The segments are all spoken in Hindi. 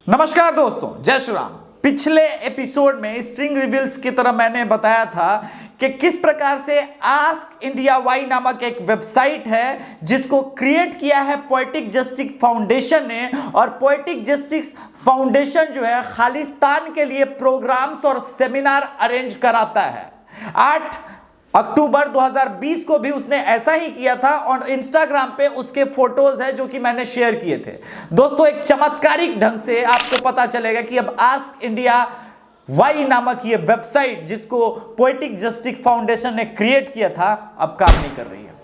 नमस्कार दोस्तों, जय श्री राम। पिछले एपिसोड में स्ट्रिंग रिवील्स की तरह मैंने बताया था कि किस प्रकार से आस्क इंडिया वाई नामक एक वेबसाइट है जिसको क्रिएट किया है पोएटिक जस्टिस फाउंडेशन ने। और पोएटिक जस्टिस फाउंडेशन जो है खालिस्तान के लिए प्रोग्राम्स और सेमिनार अरेंज कराता है। 8 अक्टूबर 2020 को भी उसने ऐसा ही किया था और इंस्टाग्राम पे उसके फोटोज है जो कि मैंने शेयर किए थे। दोस्तों, एक चमत्कारिक ढंग से आपको पता चलेगा कि अब आस्क इंडिया वाई नामक ये वेबसाइट जिसको पोएटिक जस्टिस फाउंडेशन ने क्रिएट किया था अब काम नहीं कर रही है।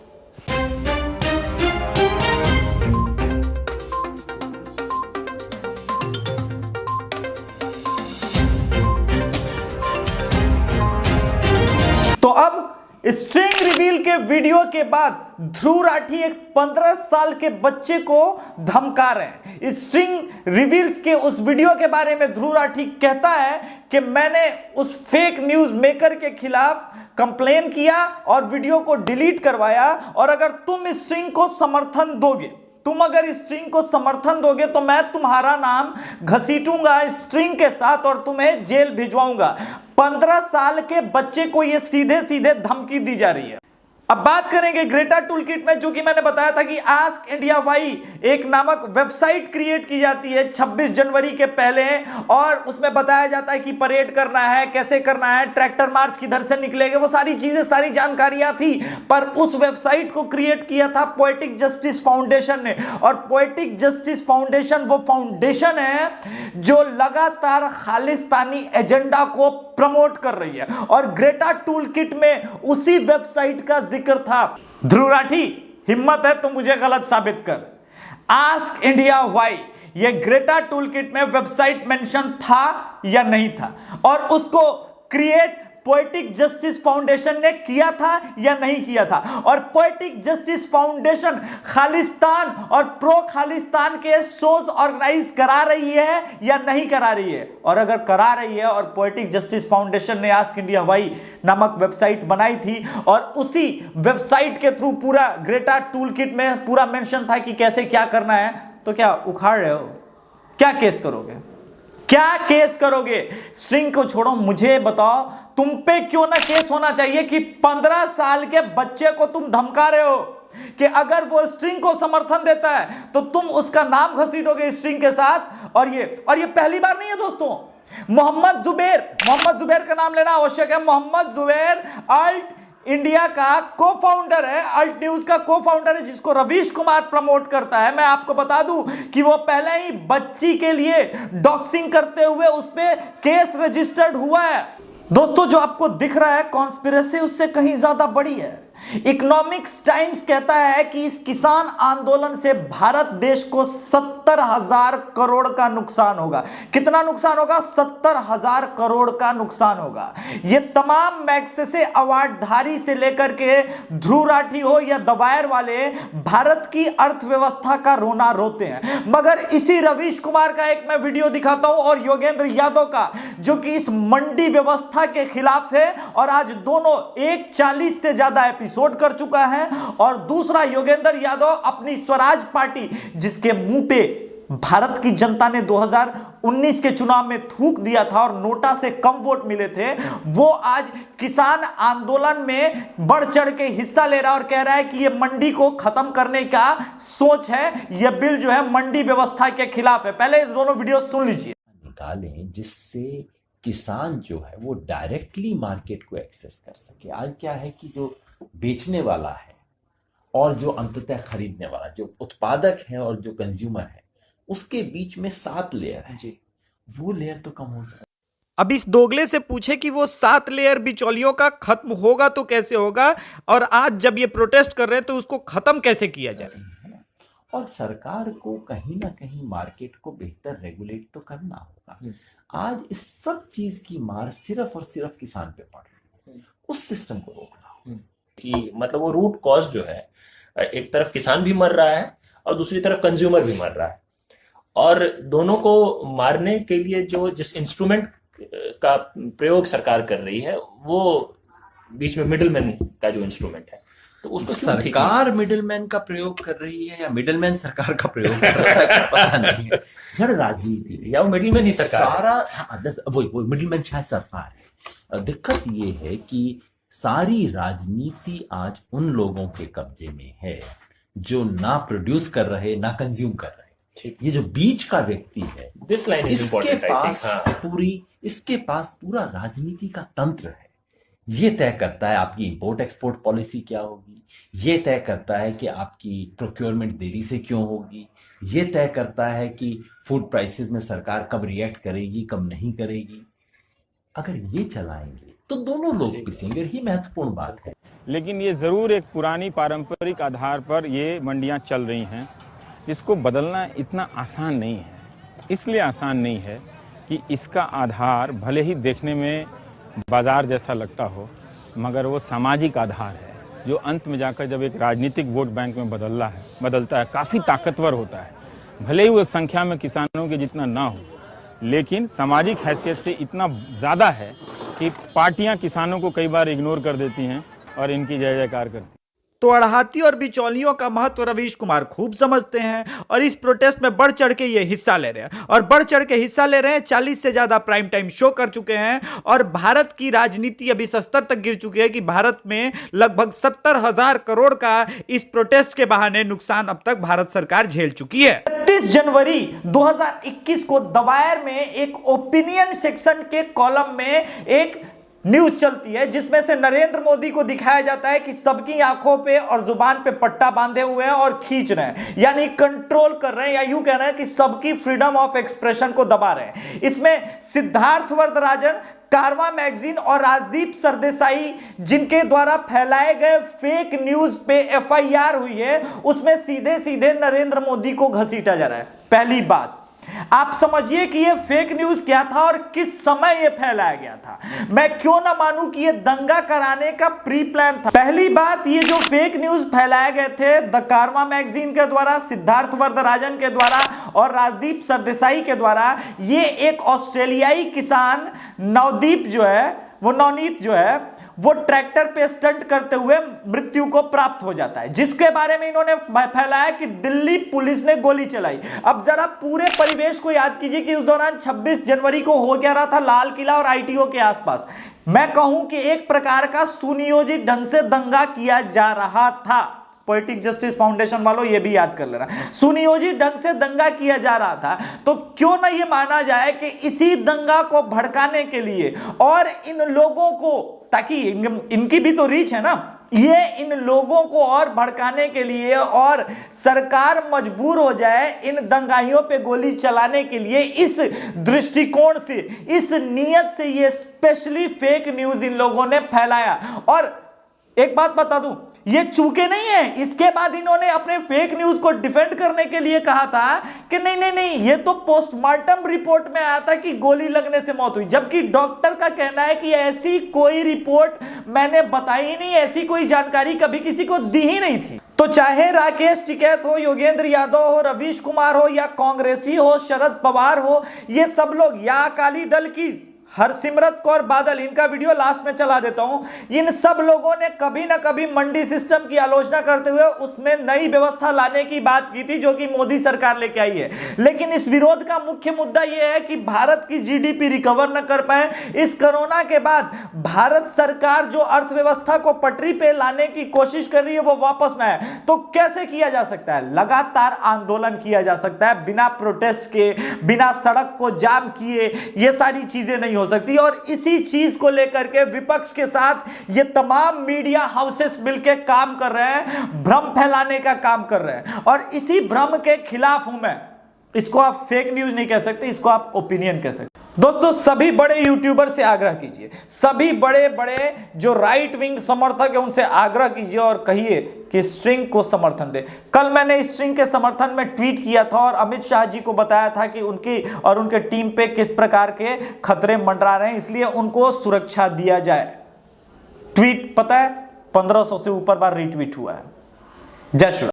तो अब स्ट्रिंग रिवील के वीडियो के बाद ध्रुव राठी एक 15 साल के बच्चे को धमका रहे हैं। स्ट्रिंग रिवील्स के उस वीडियो के बारे में ध्रुव राठी कहता है कि मैंने उस फेक न्यूज मेकर के खिलाफ कंप्लेन किया और वीडियो को डिलीट करवाया, और अगर तुम स्ट्रिंग को समर्थन दोगे, तो मैं तुम्हारा नाम घसीटूंगा स्ट्रिंग के साथ और तुम्हें जेल भिजवाऊंगा। 15 साल के बच्चे को यह सीधे सीधे धमकी दी जा रही है। अब बात करेंगे ग्रेटा टूलकिट में, जो कि मैंने बताया था कि आस्क इंडिया वाई एक नामक वेबसाइट क्रिएट की जाती है 26 जनवरी के पहले, और उसमें बताया जाता है कि परेड करना है, कैसे करना है, ट्रैक्टर मार्च किधर से निकलेंगे, वो सारी चीजें, सारी जानकारियां थी। पर उस वेबसाइट को क्रिएट किया था पोएटिक जस्टिस फाउंडेशन ने, और पोएटिक जस्टिस फाउंडेशन वो फाउंडेशन है जो लगातार खालिस्तानी एजेंडा को प्रमोट कर रही है। और ग्रेटा टूलकिट में उसी वेबसाइट का जिक्र था। ध्रुव राठी, हिम्मत है तो मुझे गलत साबित कर। आस्क इंडिया वाई ये ग्रेटा टूलकिट में वेबसाइट मेंशन था या नहीं था, और उसको क्रिएट पोएटिक जस्टिस फाउंडेशन ने किया था या नहीं किया था, और पोएटिक जस्टिस फाउंडेशन खालिस्तान और प्रो खालिस्तान के शोज ऑर्गेनाइज करा रही है या नहीं करा रही है। और अगर करा रही है, और पोएटिक जस्टिस फाउंडेशन ने आस्क इंडिया वाई नामक वेबसाइट बनाई थी और उसी वेबसाइट के थ्रू पूरा ग्रेटा टूलकिट में पूरा मेंशन था कि कैसे क्या करना है, तो क्या उखाड़ रहे हो? क्या केस करोगे? क्या केस करोगे? स्ट्रिंग को छोड़ो, मुझे बताओ तुम पे क्यों ना केस होना चाहिए कि 15 साल के बच्चे को तुम धमका रहे हो कि अगर वो स्ट्रिंग को समर्थन देता है तो तुम उसका नाम घसीटोगे स्ट्रिंग के साथ। और ये पहली बार नहीं है दोस्तों। मोहम्मद जुबैर का नाम लेना आवश्यक है। मोहम्मद जुबैर अल्ट इंडिया का को-फाउंडर है, अल्ट न्यूज का को-फाउंडर है, जिसको रवीश कुमार प्रमोट करता है। मैं आपको बता दूं कि वो पहले ही बच्ची के लिए डॉक्सिंग करते हुए उस पे केस रजिस्टर्ड हुआ है। दोस्तों, जो आपको दिख रहा है कॉन्स्पिरेसी, उससे कहीं ज्यादा बड़ी है। इकोनॉमिक्स टाइम्स कहता है कि इस किसान आंदोलन से भारत देश को 70,000 करोड़ का नुकसान होगा। कितना नुकसान होगा? 70,000 करोड़ का नुकसान होगा। ये तमाम मैग्सेसे अवार्डधारी से लेकर के ध्रुव राठी हो या दवायर वाले भारत की अर्थव्यवस्था का रोना रोते हैं। मगर इसी रवीश कुमार का एक मैं वीडियो दिखाता हूं, और योगेंद्र यादव का, जो कि इस मंडी व्यवस्था के खिलाफ है, और आज दोनों 140 से ज्यादा एपिसोड कर चुका है। और दूसरा योगेंद्र यादव अपनी स्वराज पार्टी, जिसके मुंह पे भारत की जनता ने 2019 के चुनाव में थूक दिया था और नोटा से कम वोट मिले थे, वो आज किसान आंदोलन में बढ़ चढ़ के हिस्सा ले रहा है और कह रहा है कि ये मंडी को खत्म करने का सोच है, ये बिल जो है मंडी व्यवस्था के खिलाफ है। पहले दोनों वीडियो सुन लीजिए। निकालें जिससे किसान जो है वो डायरेक्टली मार्केट को एक्सेस कर सके। आज क्या है कि जो बेचने वाला है और जो अंततः खरीदने वाला, जो उत्पादक है और जो कंज्यूमर है, उसके बीच में 7 लेयर है जी। वो लेयर तो कम हो सकता। अब इस दोगले से पूछे कि वो 7 लेयर बिचौलियों का खत्म होगा तो कैसे होगा, और आज जब ये प्रोटेस्ट कर रहे हैं तो उसको खत्म कैसे किया जाए। और सरकार को कहीं ना कहीं मार्केट को बेहतर रेगुलेट तो करना होगा। आज इस सब चीज की मार सिर्फ और सिर्फ किसान पे पड़ रही है। उस सिस्टम को रोकना कि मतलब वो रूट कॉज जो है, एक तरफ किसान भी मर रहा है और दूसरी तरफ कंज्यूमर भी मर रहा है, और दोनों को मारने के लिए जो जिस इंस्ट्रूमेंट का प्रयोग सरकार कर रही है, वो बीच में मिडिलमैन का जो इंस्ट्रूमेंट है, तो उसको क्यों ठीक सरकार मिडिलमैन का प्रयोग कर रही है या मिडिलमैन सरकार का प्रयोग कर रहा है पता नहीं है। जड़ राजनीति या वो मिडिलमैन ही सरकार है? सारा वो मिडिलमैन शायद सरकार है। दिक्कत ये है कि सारी राजनीति आज उन लोगों के कब्जे में है जो ना प्रोड्यूस कर रहे ना कंज्यूम कर रहे। ये जो बीच का व्यक्ति है, this line is important, I think. इसके पास पूरा राजनीति का तंत्र है। ये तय करता है आपकी इंपोर्ट एक्सपोर्ट पॉलिसी क्या होगी, ये तय करता है कि आपकी प्रोक्योरमेंट देरी से क्यों होगी, ये तय करता है कि फूड प्राइसेस में सरकार कब रिएक्ट करेगी कब नहीं करेगी। अगर ये चलाएंगे तो दोनों लोग पिसेंगे, यही महत्वपूर्ण बात है। लेकिन ये जरूर एक पुरानी पारंपरिक आधार पर ये मंडियां चल रही हैं, जिसको बदलना इतना आसान नहीं है। इसलिए आसान नहीं है कि इसका आधार भले ही देखने में बाजार जैसा लगता हो, मगर वो सामाजिक आधार है जो अंत में जाकर जब एक राजनीतिक वोट बैंक में बदलता है काफ़ी ताकतवर होता है। भले ही वो संख्या में किसानों के जितना ना हो, लेकिन सामाजिक हैसियत से इतना ज़्यादा है कि पार्टियां किसानों को कई बार इग्नोर कर देती हैं और इनकी जय जयकार करती हैं। तो अड़हाती और बिचौलियों का महत्व रवीश कुमार खूब समझते हैं और इस प्रोटेस्ट में बढ़ चढ़ के ये हिस्सा ले रहे हैं और बढ़ चढ़ के हिस्सा ले रहे हैं। 40 से ज्यादा प्राइम टाइम शो कर चुके हैं और भारत की राजनीति अभी इस स्तर तक गिर चुकी है कि भारत में लगभग 70,000 करोड़ का इस प्रोटेस्ट के बहाने नुकसान अब तक भारत सरकार झेल चुकी है। 31 जनवरी 2021 को द वायर में एक ओपिनियन सेक्शन के कॉलम में एक न्यूज चलती है जिसमें से नरेंद्र मोदी को दिखाया जाता है कि सबकी आंखों पे और जुबान पे पट्टा बांधे हुए हैं और खींच रहे हैं, यानी कंट्रोल कर रहे हैं, या यूं कह रहे हैं कि सबकी फ्रीडम ऑफ एक्सप्रेशन को दबा रहे हैं। इसमें सिद्धार्थ वरदराजन, कारवां मैगजीन और राजदीप सरदेसाई जिनके द्वारा फैलाए गए फेक न्यूज पे एफआईआर हुई है, उसमें सीधे सीधे नरेंद्र मोदी को घसीटा जा रहा है। पहली बात, आप समझिए कि ये फेक न्यूज क्या था और किस समय ये फैलाया गया था। मैं क्यों ना मानूं कि ये दंगा कराने का प्री प्लान था। पहली बात, ये जो फेक न्यूज फैलाए गए थे द कारवां मैगजीन के द्वारा, सिद्धार्थ वरदराजन के द्वारा और राजदीप सरदेसाई के द्वारा, ये एक ऑस्ट्रेलियाई किसान नवनीत जो है वो ट्रैक्टर पे स्टंट करते हुए मृत्यु को प्राप्त हो जाता है, जिसके बारे में इन्होंने फैलाया कि दिल्ली पुलिस ने गोली चलाई। अब जरा पूरे परिवेश को याद कीजिए कि उस दौरान 26 जनवरी को हो क्या रहा था लाल किला और आईटीओ के आसपास। मैं कहूं कि एक प्रकार का सुनियोजित ढंग से दंगा किया जा रहा था। पोएटिक जस्टिस फाउंडेशन वालों ये भी याद कर लेना, सुनियोजित ढंग से दंगा किया जा रहा था। तो क्यों ना ये माना जाए कि इसी दंगा को भड़काने के लिए और इन लोगों को, ताकि इनकी भी तो रीच है ना, ये इन लोगों को और भड़काने के लिए और सरकार मजबूर हो जाए इन दंगाइयों पे गोली चलाने के लिए, इस दृष्टिकोण से, इस नियत से ये स्पेशली फेक न्यूज इन लोगों ने फैलाया। और एक बात बता दूं, ये चूके नहीं है। इसके बाद इन्होंने अपने फेक न्यूज को डिफेंड करने के लिए कहा था कि नहीं, ये तो पोस्टमार्टम रिपोर्ट में आया था कि गोली लगने से मौत हुई, जबकि डॉक्टर का कहना है कि ऐसी कोई रिपोर्ट मैंने बताई ही नहीं, ऐसी कोई जानकारी कभी किसी को दी ही नहीं थी। तो चाहे राकेश टिकैत हो, योगेंद्र यादव हो, रवीश कुमार हो, या कांग्रेसी हो, शरद पवार हो, ये सब लोग, या अकाली दल की हरसिमरत कौर बादल, इनका वीडियो लास्ट में चला देता हूं, इन सब लोगों ने कभी ना कभी मंडी सिस्टम की आलोचना करते हुए उसमें नई व्यवस्था लाने की बात की थी, जो कि मोदी सरकार लेके आई है। लेकिन इस विरोध का मुख्य मुद्दा यह है कि भारत की जीडीपी रिकवर न कर पाए। इस कोरोना के बाद भारत सरकार जो अर्थव्यवस्था को पटरी पे लाने की कोशिश कर रही है वो वापस ना आए। तो कैसे किया जा सकता है? लगातार आंदोलन किया जा सकता है, बिना प्रोटेस्ट के, बिना सड़क को जाम किए ये सारी चीजें नहीं हो सकती। और इसी चीज को लेकर के विपक्ष के साथ ये तमाम मीडिया हाउसेस मिलकर काम कर रहे हैं, भ्रम फैलाने का काम कर रहे हैं। और इसी भ्रम के खिलाफ हूं मैं। इसको आप फेक न्यूज नहीं कह सकते, इसको आप ओपिनियन कह सकते। दोस्तों, सभी बड़े यूट्यूबर से आग्रह कीजिए, सभी बड़े बड़े जो राइट विंग समर्थक है उनसे आग्रह कीजिए और कहिए कि स्ट्रिंग को समर्थन दे। कल मैंने स्ट्रिंग के समर्थन में ट्वीट किया था और अमित शाह जी को बताया था कि उनकी और उनके टीम पे किस प्रकार के खतरे मंडरा रहे हैं, इसलिए उनको सुरक्षा दिया जाए। ट्वीट पता है 1500 से ऊपर बार रीट्वीट हुआ है। जय श्री राम।